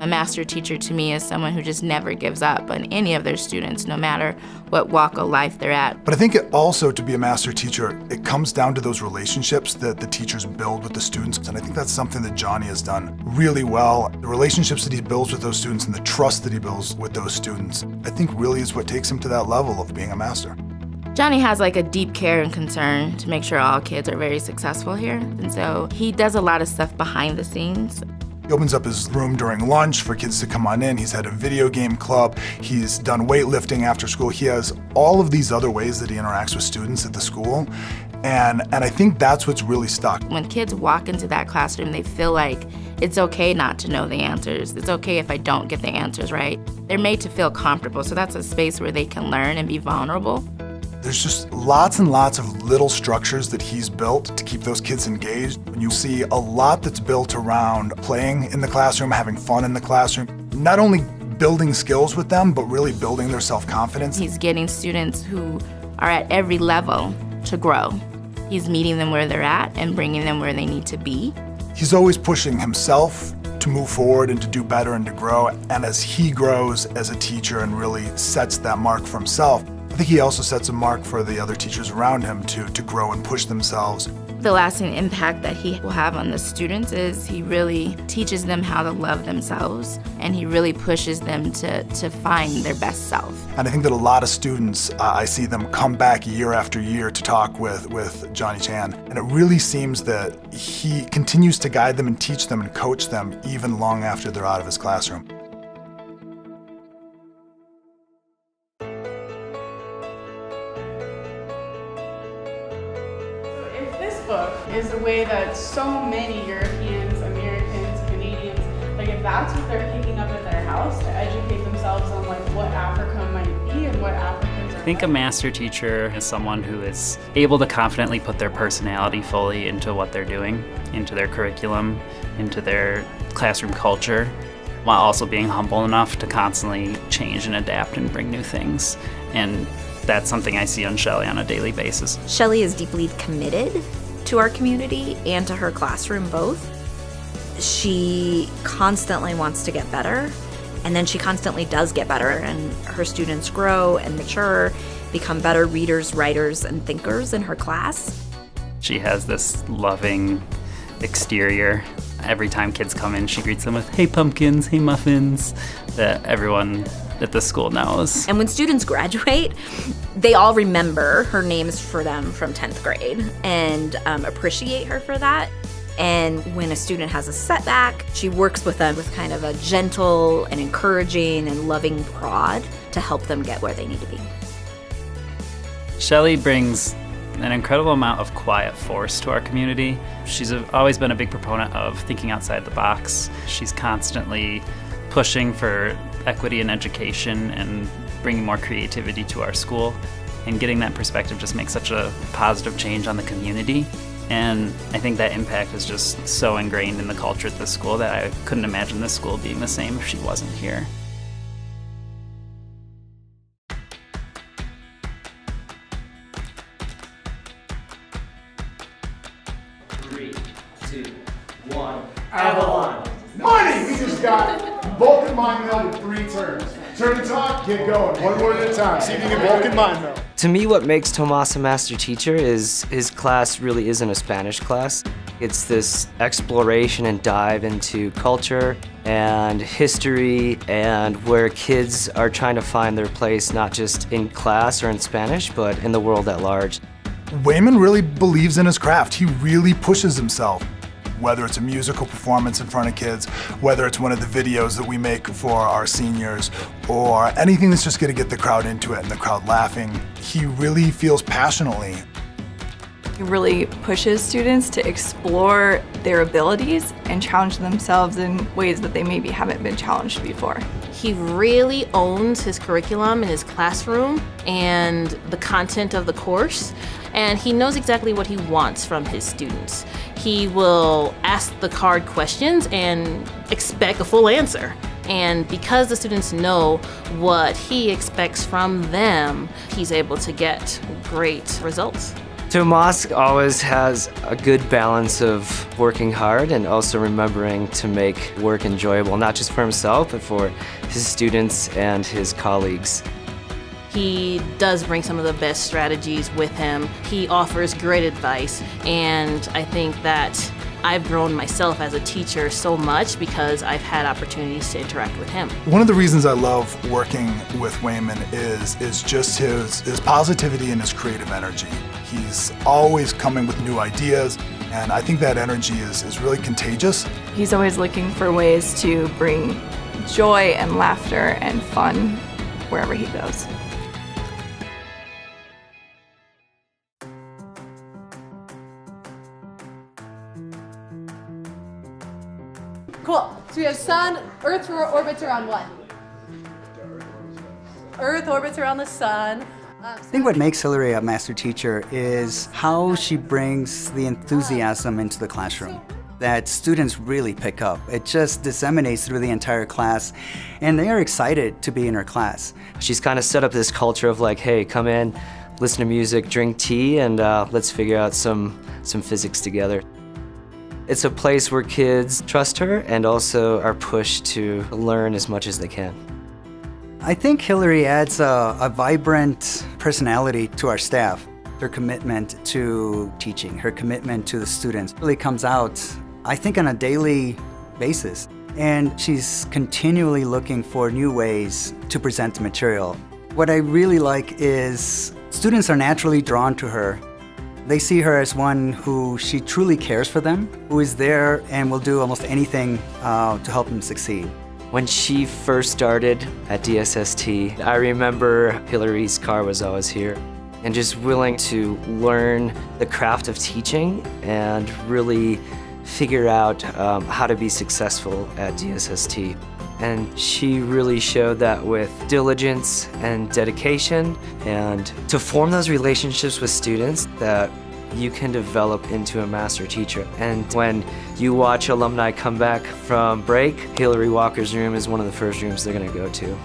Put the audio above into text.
A master teacher to me is someone who just never gives up on any of their students, no matter what walk of life they're at. But I think it also, to be a master teacher, it comes down to those relationships that the teachers build with the students. And I think that's something that Jonny has done really well. The relationships that he builds with those students and the trust that he builds with those students, I think really is what takes him to that level of being a master. Jonny has like a deep care and concern to make sure all kids are very successful here. And so he does a lot of stuff behind the scenes. He opens up his room during lunch for kids to come on in. He's had a video game club. He's done weightlifting after school. He has all of these other ways that he interacts with students at the school. And I think that's what's really stuck. When kids walk into that classroom, they feel like it's okay not to know the answers. It's okay if I don't get the answers right. They're made to feel comfortable, so that's a space where they can learn and be vulnerable. There's just lots and lots of little structures that he's built to keep those kids engaged. And you see a lot that's built around playing in the classroom, having fun in the classroom, not only building skills with them, but really building their self-confidence. He's getting students who are at every level to grow. He's meeting them where they're at and bringing them where they need to be. He's always pushing himself to move forward and to do better and to grow. And as he grows as a teacher and really sets that mark for himself, I think he also sets a mark for the other teachers around him to grow and push themselves. The lasting impact that he will have on the students is he really teaches them how to love themselves, and he really pushes them to find their best self. And I think that a lot of students, I see them come back year after year to talk with Jonny Chan, and it really seems that he continues to guide them and teach them and coach them even long after they're out of his classroom. Book is a way that so many Europeans, Americans, Canadians, like if that's what they're picking up at their house to educate themselves on like what Africa might be and what Africans are. I think a master teacher is someone who is able to confidently put their personality fully into what they're doing, into their curriculum, into their classroom culture, while also being humble enough to constantly change and adapt and bring new things. And that's something I see on Shelley on a daily basis. Shelley is deeply committed to our community and to her classroom both. She constantly wants to get better, and then she constantly does get better, and her students grow and mature, become better readers, writers, and thinkers in her class. She has this loving exterior. Every time kids come in, she greets them with, "Hey pumpkins, hey muffins," that everyone at the school knows. And when students graduate, they all remember her names for them from 10th grade and appreciate her for that. And when a student has a setback, she works with them with kind of a gentle and encouraging and loving prod to help them get where they need to be. Shelley brings an incredible amount of quiet force to our community. She's always been a big proponent of thinking outside the box. She's constantly pushing for equity in education and bringing more creativity to our school. And getting that perspective just makes such a positive change on the community. And I think that impact is just so ingrained in the culture at this school that I couldn't imagine this school being the same if she wasn't here. Three, two, one. Avalon. Money! We just got Vulcan Mind Meld in 3 turns. Turn to top, get going. One word at a time. See if you can get Vulcan Mind Meld. To me, what makes Tomas a master teacher is his class really isn't a Spanish class. It's this exploration and dive into culture and history, and where kids are trying to find their place not just in class or in Spanish, but in the world at large. Wainman really believes in his craft. He really pushes himself. Whether it's a musical performance in front of kids, whether it's one of the videos that we make for our seniors, or anything that's just gonna get the crowd into it and the crowd laughing, he really feels passionately. He really pushes students to explore their abilities and challenge themselves in ways that they maybe haven't been challenged before. He really owns his curriculum and his classroom and the content of the course, and he knows exactly what he wants from his students. He will ask the hard questions and expect a full answer. And because the students know what he expects from them, he's able to get great results. Tomas always has a good balance of working hard and also remembering to make work enjoyable, not just for himself, but for his students and his colleagues. He does bring some of the best strategies with him. He offers great advice, and I think that I've grown myself as a teacher so much because I've had opportunities to interact with him. One of the reasons I love working with Wainman is just his positivity and his creative energy. He's always coming with new ideas, and I think that energy is really contagious. He's always looking for ways to bring joy and laughter and fun wherever he goes. Cool. So we have sun, Earth orbits around what? Earth orbits around the sun. I think what makes Hilary a master teacher is how she brings the enthusiasm into the classroom that students really pick up. It just disseminates through the entire class, and they are excited to be in her class. She's kind of set up this culture of like, hey, come in, listen to music, drink tea, and let's figure out some physics together. It's a place where kids trust her and also are pushed to learn as much as they can. I think Hilary adds a vibrant personality to our staff. Her commitment to teaching, her commitment to the students really comes out, I think, on a daily basis. And she's continually looking for new ways to present the material. What I really like is students are naturally drawn to her. They see her as one who she truly cares for them, who is there and will do almost anything to help them succeed. When she first started at DSST, I remember Hilary's car was always here, and just willing to learn the craft of teaching and really figure out how to be successful at DSST. And she really showed that with diligence and dedication, and to form those relationships with students that you can develop into a master teacher. And when you watch alumni come back from break, Hilary Walker's room is one of the first rooms they're going to go to.